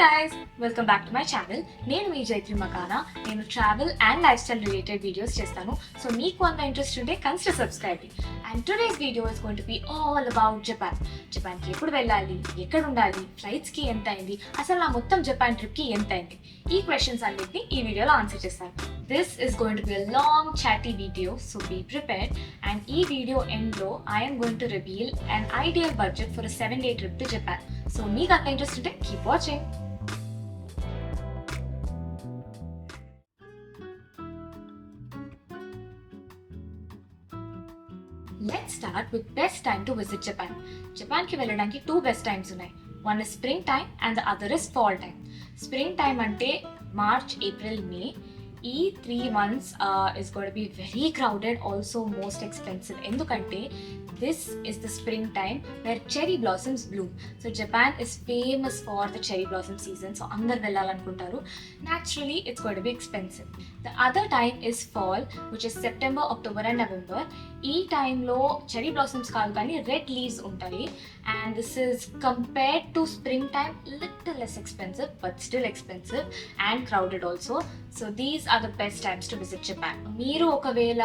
guys, welcome back to my channel. నేను మీ జైత్రి మకానా. నేను travel and lifestyle related videos చేస్తాను. So మీకు అంత ఇంట్రెస్ట్ ఉంటే consider subscribing. And today's video is going to be all about Japan. జపాన్కి ఎప్పుడు వెళ్ళాలి, ఎక్కడ ఉండాలి, ఫ్లైట్స్కి ఎంత అయింది, అసలు నా మొత్తం జపాన్ ట్రిప్కి ఎంత అయింది, ఈ క్వశ్చన్స్ అన్నిటిని ఈ వీడియోలో ఆన్సర్ చేస్తాను. This is going to be a long chatty video, so be prepared. And ఈ వీడియో ఎండ్లో I am going to reveal an ideal budget for a 7-day trip to Japan. So మీకు అంత interest ఉంటే keep watching. Let's start with best time to visit Japan. జపాన్కి వెళ్ళడానికి 2 best times ఉన్నాయి. One is spring time and the other is fall time. Spring time అంటే March, April, మే. ఈ 3 months is going to be very crowded, also most expensive. ఎందుకంటే this is the spring time where cherry blossoms bloom. So Japan is famous for the cherry blossom season. So అందరు వెళ్ళాలనుకుంటారు. Naturally, it's going to be expensive. The other time is fall, which is September, October and November. ఈ టైంలో cherry blossoms కాదు కానీ red leaves ఉంటాయి. And this is compared to spring time, little less expensive, but still expensive and crowded also. So these are the best times to visit Japan. మీరు ఒకవేళ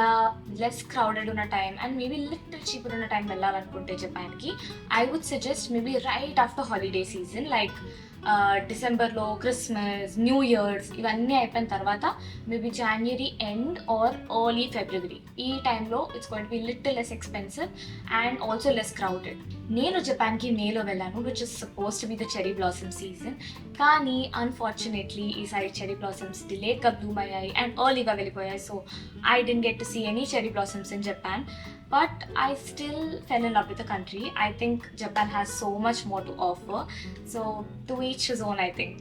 less crowded ఉన్న time and maybe little cheaper ఉన్న time వెళ్ళాలనుకుంటే జపాన్కి, I would suggest maybe right after holiday season, like డిసెంబర్లో Christmas, new years ఇవన్నీ అయిపోయిన తర్వాత maybe January end or early February. ఈ టైంలో it's going to be little less expensive and also less crowded. నేను జపాన్కి మేలో వెళ్ళాను, which is suppose to be the cherry blossom season. కానీ అన్ఫార్చునేట్లీ ఈసారి చెరీ బ్లాసమ్స్ డిలేట్గా బ్లూమ్ అయ్యాయి అండ్ ఎర్లీగా వెళ్ళిపోయాయి. So I didn't get to see any cherry blossoms in Japan. But I still fell in love with the country. I think Japan has so much more to offer. So to each his own, I think.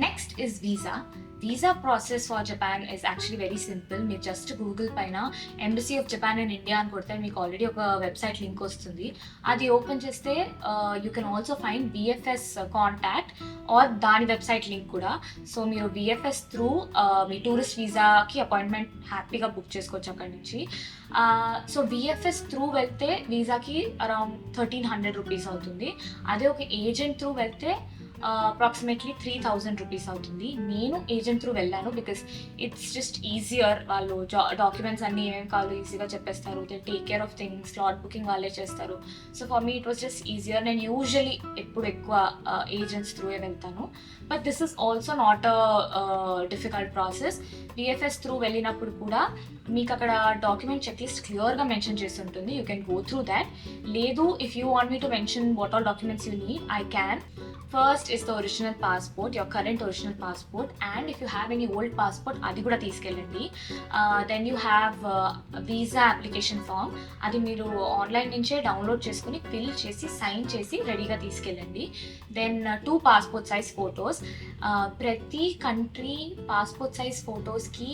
Next is visa. Visa process for Japan is actually very simple. మీరు just Google పైన embassy of Japan in India అని కొడితే మీకు already ఒక website link వస్తుంది. అది open చేస్తే you can also find BFS contact or దాని వెబ్సైట్ లింక్ కూడా. సో మీరు బిఎఫ్ఎస్ త్రూ మీ టూరిస్ట్ వీసాకి అపాయింట్మెంట్ హ్యాపీగా బుక్ చేసుకోవచ్చు అక్కడి నుంచి. సో బిఎఫ్ఎస్ త్రూ వెళ్తే వీసాకి అరౌండ్ 1300 రూపీస్ అవుతుంది. అదే ఒక ఏజెంట్ త్రూ వెళ్తే అప్రాక్సిమేట్లీ 3000 రూపీస్ అవుతుంది. నేను ఏజెంట్ త్రూ వెళ్ళాను బికాస్ ఇట్స్ జస్ట్ ఈజియర్. వాళ్ళు డాక్యుమెంట్స్ అన్నీ ఏమేమి కావాలో ఈజీగా చెప్పేస్తారు. They take care of things, slot booking వాళ్ళే చేస్తారు. So for me it was just easier. నేను యూజువలీ ఎప్పుడు ఎక్కువ ఏజెంట్స్ త్రూయే వెళ్తాను. But this is also not a difficult process. BFS through వెళ్ళినప్పుడు కూడా మీకు అక్కడ డాక్యుమెంట్ చెక్ లిస్ట్ క్లియర్గా మెన్షన్ చేసి ఉంటుంది. You can go through that. లేదు, if you want me to mention what all documents you need, I can. First is the original passport, your current original passport, and if you have any old passport, adi kuda తీసుకెళ్ళండి. Then you have visa application form. అది మీరు online నుంచే download చేసుకుని fill చేసి sign చేసి రెడీగా తీసుకెళ్ళండి. Then 2 passport size photos. ప్రతి కంట్రీ పాస్పోర్ట్ సైజ్ ఫొటోస్కి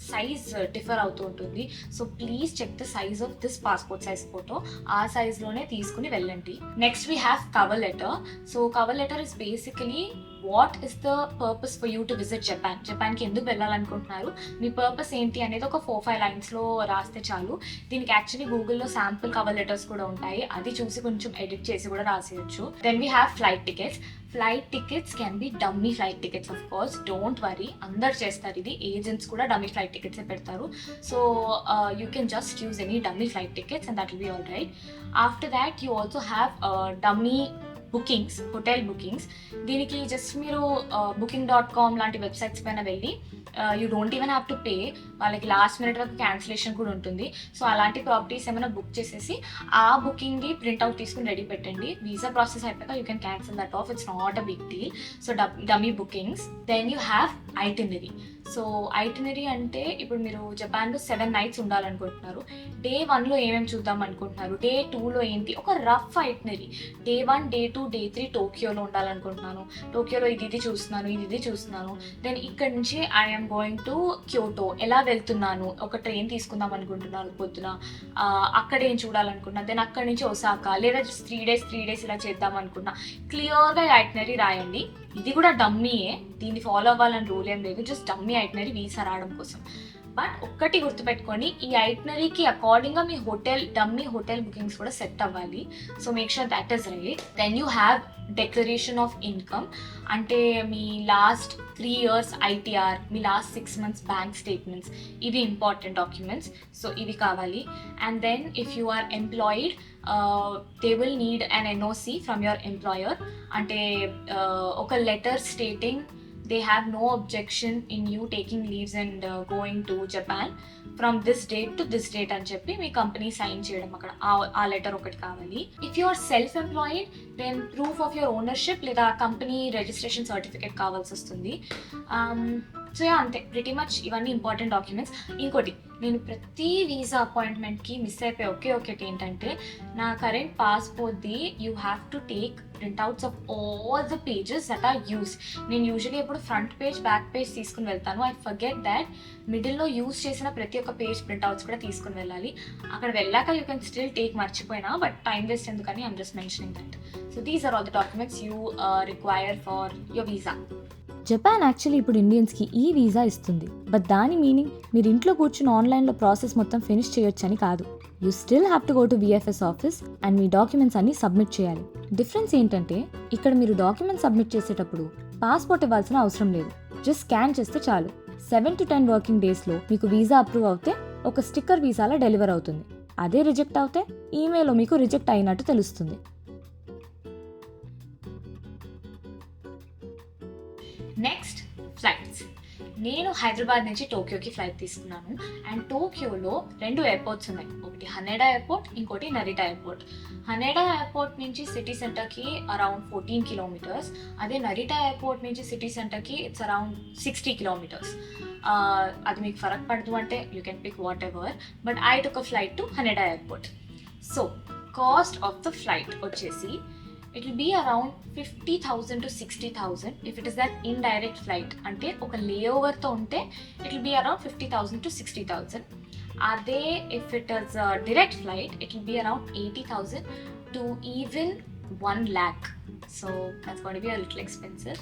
సైజ్ డిఫర్ అవుతూ ఉంటుంది. So please check the size of this passport size photo. ఆ సైజ్లోనే తీసుకుని వెళ్ళండి. Next we have cover letter. So cover letter is basically what is the purpose for you to visit Japan. జపాన్కి ఎందుకు వెళ్ళాలనుకుంటున్నారు, మీ purpose ఏంటి అనేది ఒక 4-5 లైన్స్లో రాస్తే చాలు. దీనికి యాక్చువల్లీ గూగుల్లో శాంపుల్ కవర్ లెటర్స్ కూడా ఉంటాయి, అది చూసి కొంచెం ఎడిట్ చేసి కూడా రాసేయచ్చు. Then we have flight tickets. Flight tickets can be dummy flight tickets, of course, don't worry, అందరు చేస్తారు ఇది. ఏజెంట్స్ కూడా డమ్మీ ఫ్లైట్ టికెట్సే పెడతారు. So you can just use any dummy flight tickets and that will be all right. After that you also have dummy bookings, hotel bookings. దీనికి just మీరు booking.com లాంటి websites పైన వెళ్ళి you don't even have to pay. వాళ్ళకి last minute వరకు cancellation కూడా ఉంటుంది. So అలాంటి ప్రాపర్టీస్ ఏమైనా బుక్ చేసేసి ఆ బుకింగ్ది ప్రింట్అవుట్ తీసుకుని రెడీ పెట్టండి. వీసా ప్రాసెస్ అయిపోయాక you can cancel that off. It's not a big deal. So dummy bookings. Then you have itinerary. So itinerary అంటే ఇప్పుడు మీరు జపాన్లో 7 nights ఉండాలనుకుంటున్నారు. డే 1లో ఏమేమి చూద్దాం అనుకుంటున్నారు, డే 2లో ఏంటి, ఒక rough itinerary. Day 1, day 2, day 3 టోక్యోలో ఉండాలనుకుంటున్నాను, టోక్యోలో ఇది చూస్తున్నాను, ఇది చూస్తున్నాను. దెన్ ఇక్కడ నుంచి ఐఎమ్ గోయింగ్ టు క్యోటో, ఎలా వెళ్తున్నాను, ఒక ట్రైన్ తీసుకుందాం అనుకుంటున్నాను పొద్దున, అక్కడ ఏం చూడాలనుకుంటున్నాను. దెన్ అక్కడి నుంచి ఒసాకా, లేదా 3 days ఇలా చేద్దాం అనుకున్నా. క్లియర్గా ఐటినరీ రాయండి. ఇది కూడా డమ్మీయే, దీన్ని ఫాలో అవ్వాలని రూల్ ఏం లేదు, జస్ట్ డమ్మీ ఐటినరీ వీసా రావడం కోసం. బట్ ఒక్కటి గుర్తుపెట్టుకోండి, ఈ ఐటినరీకి అకార్డింగ్గా మీ డమ్మీ హోటల్ బుకింగ్స్ కూడా సెట్ అవ్వాలి. So make sure that is right. Then you have declaration of income, అంటే మీ లాస్ట్ 3 years ఐటీఆర్, మీ లాస్ట్ 6 months బ్యాంక్ స్టేట్మెంట్స్, ఇవి ఇంపార్టెంట్ డాక్యుమెంట్స్. సో ఇవి కావాలి. And then if you are employed, they will need an NOC from your employer, అంటే ఒక letter stating they have no objection in you taking leaves and going to Japan from this date to this date అని చెప్పి మీ company sign చేయడం, అక్కడ ఆ letter ఒకటి కావాలి. If you are self employed, then proof of your ownership లేదా company registration certificate కావాల్సి వస్తుంది. సో అంతే, ప్రిటీ మచ్ ఇవన్నీ ఇంపార్టెంట్ డాక్యుమెంట్స్. ఇంకోటి, నేను ప్రతి వీసా అపాయింట్మెంట్కి మిస్ అయిపోయి ఒకటి ఏంటంటే, నా కరెంట్ పాస్పోర్ట్ది you have to take printouts of all the pages that are use. నేను యూజువల్లీ ఎప్పుడు ఫ్రంట్ పేజ్ బ్యాక్ పేజ్ తీసుకుని వెళ్తాను. ఐ ఫర్గెట్ దాట్ మిడిల్లో యూస్ చేసిన ప్రతి ఒక్క పేజ్ ప్రింట్అవుట్స్ కూడా తీసుకుని వెళ్ళాలి. అక్కడ వెళ్ళాక యూ కెన్ స్టిల్ టేక్, మర్చిపోయినా, బట్ టైం వేస్ట్ ఎందుకని I'm just mentioning that. So these are all the documents you require for your visa. Japan actually ఇప్పుడు ఇండియన్స్కి ఈ వీసా ఇస్తుంది, బట్ దాని మీనింగ్ మీరు ఇంట్లో కూర్చుని ఆన్లైన్లో ప్రాసెస్ మొత్తం ఫినిష్ చేయొచ్చని కాదు. You still have to go to VFS office and me documents అన్ని సబ్మిట్ చేయాలి. డిఫరెన్స్ ఏంటంటే, ఇక్కడ మీరు డాక్యుమెంట్స్ సబ్మిట్ చేసేటప్పుడు పాస్పోర్ట్ ఇవ్వాల్సిన అవసరం లేదు, జస్ట్ స్కాన్ చేస్తే చాలు. 7 to 10 వర్కింగ్ డేస్లో మీకు వీసా అప్రూవ్ అవుతే ఒక స్టిక్కర్ వీసాలో డెలివర్ అవుతుంది. అదే రిజెక్ట్ అవుతే ఈమెయిల్లో మీకు రిజెక్ట్ అయినట్టు తెలుస్తుంది. Next, flights. నేను హైదరాబాద్ నుంచి టోక్యోకి ఫ్లైట్ తీసుకున్నాను. అండ్ టోక్యోలో 2 ఎయిర్పోర్ట్స్ ఉన్నాయి, ఒకటి హనెడా ఎయిర్పోర్ట్, ఇంకోటి నరిటా ఎయిర్పోర్ట్. హనెడా ఎయిర్పోర్ట్ నుంచి సిటీ సెంటర్కి అరౌండ్ 14 kilometers, అదే నరిటా ఎయిర్పోర్ట్ నుంచి సిటీ సెంటర్కి ఇట్స్ అరౌండ్ 60 kilometers. అది మీకు ఫరక్ పడదు అంటే you can pick whatever, but I took a flight to Haneda airport. So cost of the flight వచ్చేసి it will be around 50,000 to 60,000 if it is that indirect flight. అంటే ఒక లేఓవర్తో ఉంటే it will be around 50,000 to 60,000. అదే if it is a direct flight, it will be around 80,000 to even 1 lakh. So that's going to be a little expensive.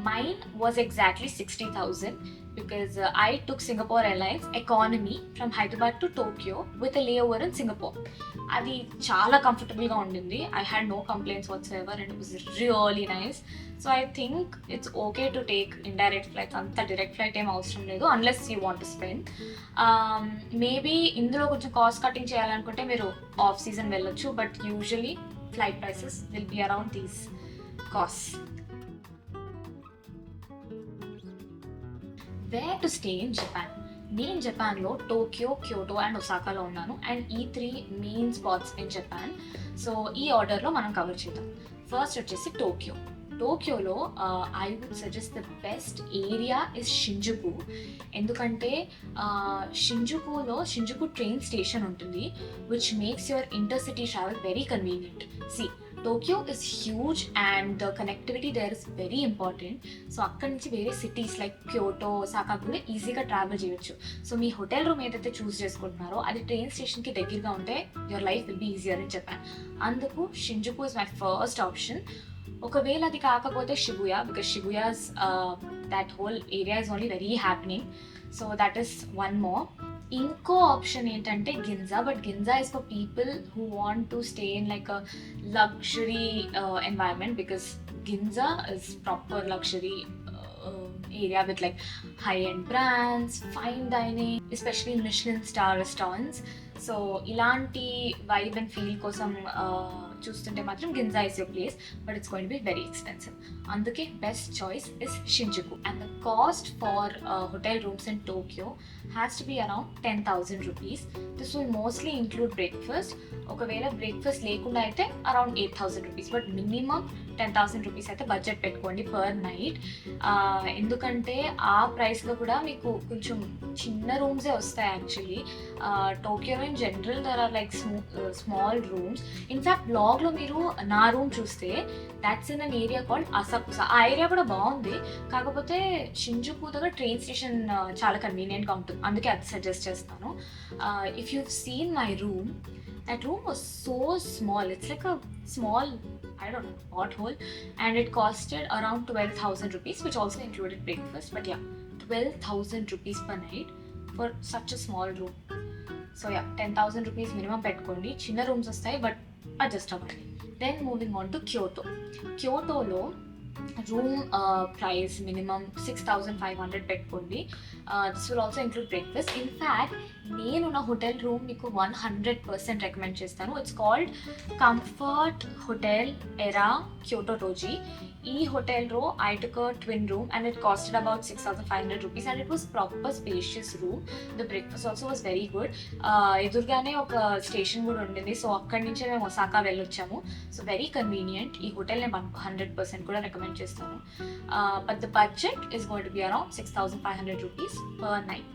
Mine was exactly 60,000 because I took Singapore Airlines economy from Hyderabad to Tokyo with a layover in Singapore. అది చాలా కంఫర్టబుల్గా ఉండింది. I had no complaints whatsoever and it was really nice. So I think it's okay to take indirect flights. అంత direct flight ఏం అవసరం లేదు unless you want to spend. Maybe ఇందులో కొంచెం కాస్ట్ కటింగ్ చేయాలనుకుంటే మీరు ఆఫ్ సీజన్ వెళ్ళొచ్చు, but usually flight prices will be around these costs. Where to stay in Japan? నేను జపాన్లో టోక్యో, క్యోటో అండ్ ఒసాకాలో ఉన్నాను. అండ్ ఈ 3 main spots in Japan. So ఈ ఆర్డర్లో మనం కవర్ చేద్దాం. ఫస్ట్ వచ్చేసి టోక్యో. టోక్యోలో I would suggest the best area is Shinjuku. ఎందుకంటే షింజుకు ట్రైన్ స్టేషన్ ఉంటుంది, which makes your intercity travel very convenient. See Tokyo is huge and the connectivity there is very important. So అక్కడి నుంచి వేరే cities like Kyoto, Osaka కూడా ఈజీగా travel చేయొచ్చు. So మీ hotel room ఏదైతే చూస్ చేసుకుంటున్నారో అది ట్రైన్ స్టేషన్కి దగ్గరగా ఉంటే your life will be easier in Japan. అందుకు Shinjuku is my first option. ఒకవేళ అది కాకపోతే Shibuya, because Shibuya's that whole area is only very happening. So that is one more. ఇంకో ఆప్షన్ ఏంటంటే Ginza, but Ginza is for people who want to stay in like a luxury environment, because Ginza is proper luxury area with like high-end brands, fine dining, especially Michelin star restaurants. So ilanti vibe and feel kosam చూస్తుంటే మాత్రం Ginza is your place, but it's going to be very expensive. అందుకే best choice is Shinjuku. And the cost for hotel rooms in Tokyo has to be around 10,000 rupees. This will mostly include breakfast. ఒకవేళ breakfast లేకుండా అయితే around 8,000 rupees, but minimum 10,000 rupees అయితే budget పెట్టుకోండి per night. ఎందుకంటే ఆ ప్రైస్లో కూడా మీకు కొంచెం చిన్న రూమ్సే వస్తాయి యాక్చువల్లీ. టోక్యోలో in general there are like small rooms. In fact బ్లాగ్లో మీరు నా రూమ్ చూస్తే that's in an area called Asakusa. ఆ ఏరియా కూడా బాగుంది, కాకపోతే షింజుకు దగ్గర ట్రైన్ స్టేషన్ చాలా కన్వీనియంట్గా ఉంటుంది, అందుకే అది సజెస్ట్ చేస్తాను. If you seen my room, that room was so small. It's like a small, I don't know, pothole, and it costed around 12,000 rupees, which also included breakfast. But yeah, 12,000 rupees per night. For such a small room. So yeah 10,000 rupees minimum పెట్టుకోండి. చిన్న rooms వస్తాయి but adjust అవ్వండి. Then moving on to క్యోటోలో room price minimum 6,500 పెట్టుకోండి. This will also include breakfast. In fact నేను నా hotel room మీకు 100% recommend చేస్తాను. It's called comfort hotel era Kyoto Toji. ఈ హోటల్ రో I took a twin room and it costed about 6,500 rupees and it was proper spacious room. The breakfast also was very good. ఎదురుగానే ఒక station కూడా ఉండింది, so అక్కడి నుంచే మేము Osaka వెళ్ళొచ్చాము. So very convenient. ఈ హోటల్ నేను 100% కూడా రికమెండ్ చేస్తాను. But the budget is going to be around 6,500 rupees per night.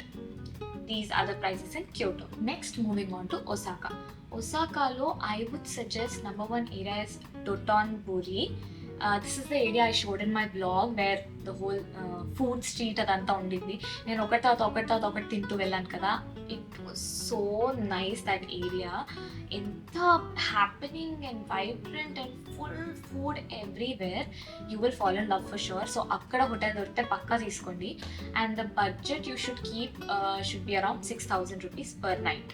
These are the prices in Kyoto. Next, moving on to Osaka. Osaka-lo, I would suggest number one area is Dotonbori. This is the area I showed in my blog where the whole food street అదంతా ఉండింది. నేను ఒకటి తింటూ వెళ్ళాను కదా. It was so nice that area. ఎంత happening and vibrant and full food everywhere. You will fall in love for sure. So అక్కడ hotel దొరికితే పక్కా తీసుకోండి. And the budget you should keep should be around 6,000 rupees per night.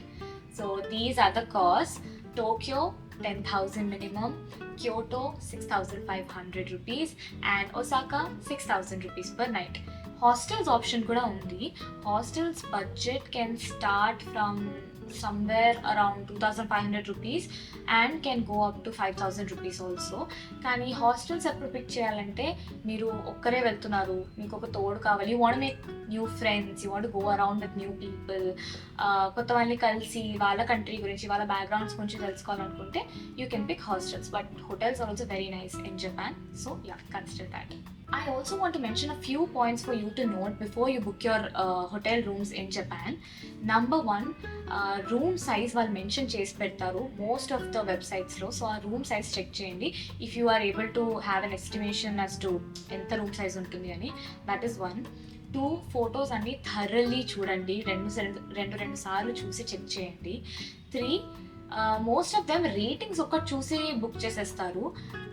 So these are the costs. Tokyo 10,000 minimum, Kyoto 6,500 rupees and Osaka 6,000 rupees per night. Hostels option kuda undi. Hostels budget can start from somewhere around 2,500 rupees and can go up to 5,000 rupees also. కానీ hostels ఎప్పుడు pick చేయాలంటే మీరు ఒక్కరే వెళ్తున్నారు, మీకు ఒక తోడు కావాలి, you want make new friends, you want go around with new people, కొత్త వాళ్ళని కలిసి వాళ్ళ కంట్రీ గురించి వాళ్ళ బ్యాక్గ్రౌండ్స్ గురించి తెలుసుకోవాలనుకుంటే you can pick hostels. But hotels are also very nice in Japan. So yeah, consider that. I also want to mention a few points for you to note before you book your hotel rooms in Japan. Number one, room size వాళ్ళు mention చేసి పెడతారు most of the వెబ్సైట్స్లో. So ఆ room size check చేయండి if you are able to have an estimation as to ఎంత room size ఉంటుంది అని. That is one. 2, photos అన్ని థరల్లీ చూడండి, రెండు సార్లు చూసి చెక్ చేయండి. 3, మోస్ట్ ఆఫ్ దెమ్ రేటింగ్స్ ఒక్కటి చూసి బుక్ చేసేస్తారు.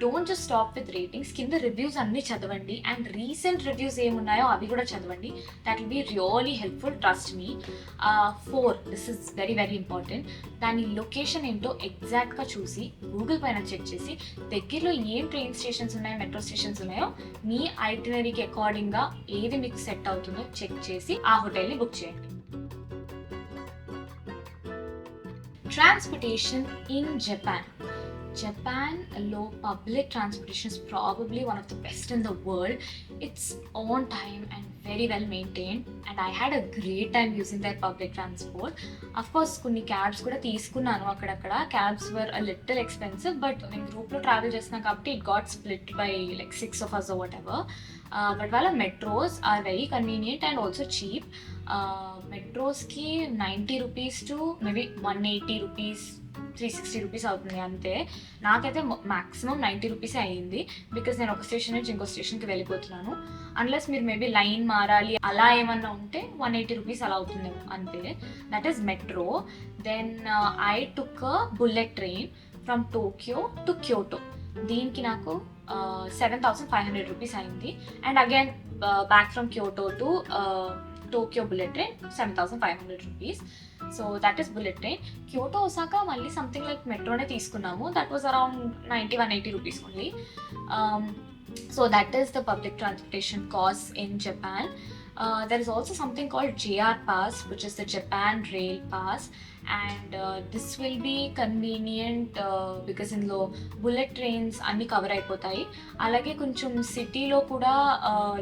Don't just stop with ratings. కింద రివ్యూస్ అన్నీ చదవండి అండ్ రీసెంట్ రివ్యూస్ ఏమున్నాయో అవి కూడా చదవండి. That will be really helpful, trust me. 4, this is very very important. దాని లొకేషన్ ఏంటో ఎగ్జాక్ట్గా చూసి గూగుల్ పైన చెక్ చేసి దగ్గరలో ఏం ట్రైన్ స్టేషన్స్ ఉన్నాయో, మెట్రో స్టేషన్స్ ఉన్నాయో మీ ఐటినరీకి అకార్డింగ్గా ఏది మీకు సెట్ అవుతుందో చెక్ చేసి ఆ హోటల్ని బుక్ చేయండి. Transportation in Japan. Japan-lo public transportation is probably one of the best in the world. It's on time and very well maintained and I had a great time using their public transport. Of course, కొన్ని cabs కూడా తీసుకున్నాను అక్కడక్కడ. Cabs were a little expensive but నేను గ్రూప్లో travel చేస్తున్నాను కాబట్టి it got split by like 6 of us or whatever. But వాళ్ళ metros are very convenient and also cheap. మెట్రోస్కి 90 rupees to maybe 180 rupees, 360 rupees అవుతుంది అంతే. నాకైతే మ్యాక్సిమం 90 rupees అయ్యింది బికాస్ నేను ఒక స్టేషన్ నుంచి ఇంకో స్టేషన్కి వెళ్ళిపోతున్నాను. అన్లెస్ మీరు మేబీ లైన్ మారాలి అలా ఏమన్నా ఉంటే 180 rupees అలా అవుతుంది అంతే. That is metro. Then I took a bullet train from Tokyo to Kyoto. దీనికి నాకు 7,500 rupees అయింది. And again back from Kyoto to Tokyo bullet train 7,500 rupees. So that is bullet train. Kyoto Osaka మళ్ళీ something like మెట్రోనే తీసుకున్నాము. That was around 90-180 rupees only. So that is the public transportation cost in Japan. There is also something called JR Pass, which is the Japan Rail Pass, and this will be convenient because in lo bullet trains అన్ని cover అయిపోతాయి. అలాగే కొంచెం సిటీలో కూడా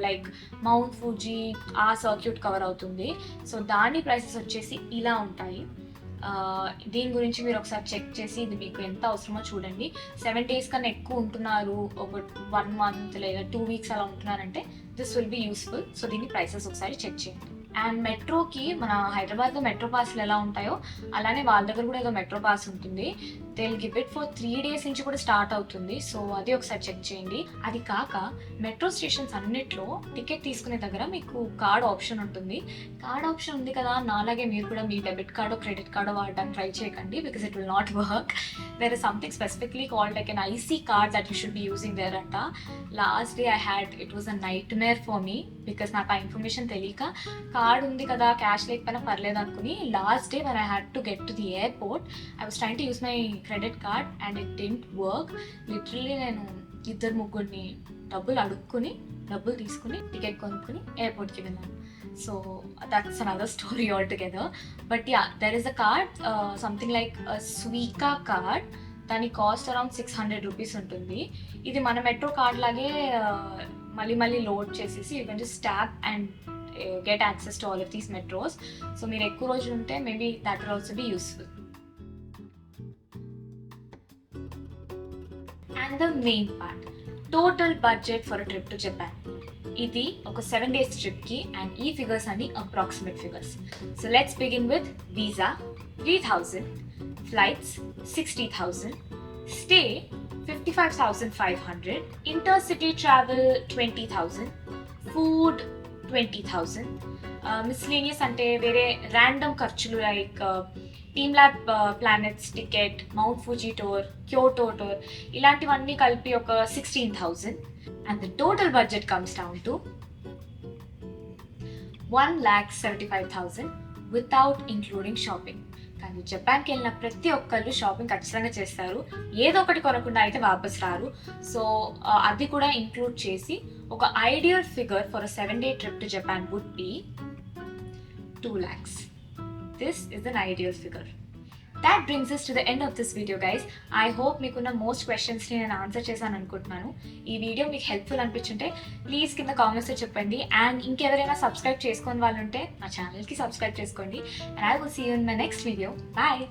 like mount Fuji ఆ circuit cover అవుతుంది. So దాని prices వచ్చేసి ఇలా ఉంటాయి. దీని గురించి మీరు ఒకసారి చెక్ చేసి ఇది మీకు ఎంత అవసరమో చూడండి. 7 days కన్నా ఎక్కువ ఉంటున్నారు, ఒక 1 month లేదా 2 weeks అలా ఉంటున్నారంటే this will be useful. So దీని ప్రైసెస్ ఒకసారి చెక్ చేయండి. అండ్ మెట్రోకి మన హైదరాబాద్లో మెట్రో పాస్లు ఎలా ఉంటాయో అలానే వాళ్ళ దగ్గర కూడా ఏదో మెట్రో పాస్ ఉంటుంది. They will give it for 3 days నుంచి కూడా స్టార్ట్ అవుతుంది. సో అది ఒకసారి చెక్ చేయండి. అది కాక మెట్రో స్టేషన్స్ అన్నిట్లో టికెట్ తీసుకునే దగ్గర మీకు కార్డ్ ఆప్షన్ ఉంటుంది. కార్డ్ ఆప్షన్ ఉంది కదా, నాలాగే మీరు కూడా మీ డెబిట్ కార్డో క్రెడిట్ కార్డో వాడడానికి ట్రై చేయకండి, because it will not work. There is something specifically called like an IC card that you should be using there అంట. Last day I had it was a nightmare for me, because నాకు ఆ information తెలియక card ఉంది కదా cash లేకపోయినా పర్లేదు అనుకుని last day when I had to get to the airport I was trying to use my credit card and it didn't work. Literally నేను ఇద్దరు ముగ్గురిని డబ్బులు తీసుకుని టికెట్ కొనుక్కుని ఎయిర్పోర్ట్కి వెళ్ళాను. So that's another story all together. But yeah, there is a card something like Suica card. దాని cost around 600 rupees ఉంటుంది. ఇది మన మెట్రో కార్డ్ లాగే మళ్ళీ లోడ్ చేసేసి you can just tap and get access to all of these metros. So మీరు ఎక్కువ రోజులు ఉంటే maybe that will also be useful. And the main part, total budget for a trip to Japan. ఇది ఒక 7 days trip కి and ఈ figures అన్ని approximate figures. So let's begin with visa 3,000, flights 60,000, stay 55,500, intercity travel 20,000, food 20,000, miscellaneous అంటే వేరే random ఖర్చులు like team lab planets ticket, mount Fuji tour, Kyoto tour, ఇలాంటివన్నీ కలిపి ఒక 16,000. And the total budget comes down to 1,75,000 without including shopping. కానీ జపాన్కి వెళ్ళిన ప్రతి ఒక్కళ్ళు షాపింగ్ ఖచ్చితంగా చేస్తారు, ఏదో ఒకటి కొనకుండా అయితే వాపస్ రారు. సో అది కూడా ఇంక్లూడ్ చేసి ఒక ideal figure for a 7-day trip to Japan would be 2 lakhs. This is an ideal figure. That brings us to the end of this video, guys. I hope మీకున్న మోస్ట్ క్వశ్చన్స్ని నేను answer చేశాను అనుకుంటున్నాను. ఈ video మీకు helpful అనిపించుంటే please కింద కామెంట్స్లో చెప్పండి. అండ్ ఇంకెవరైనా సబ్స్క్రైబ్ చేసుకొని వాళ్ళు ఉంటే నా ఛానల్కి సబ్స్క్రైబ్ చేసుకోండి. And I will see you in my next video. Bye.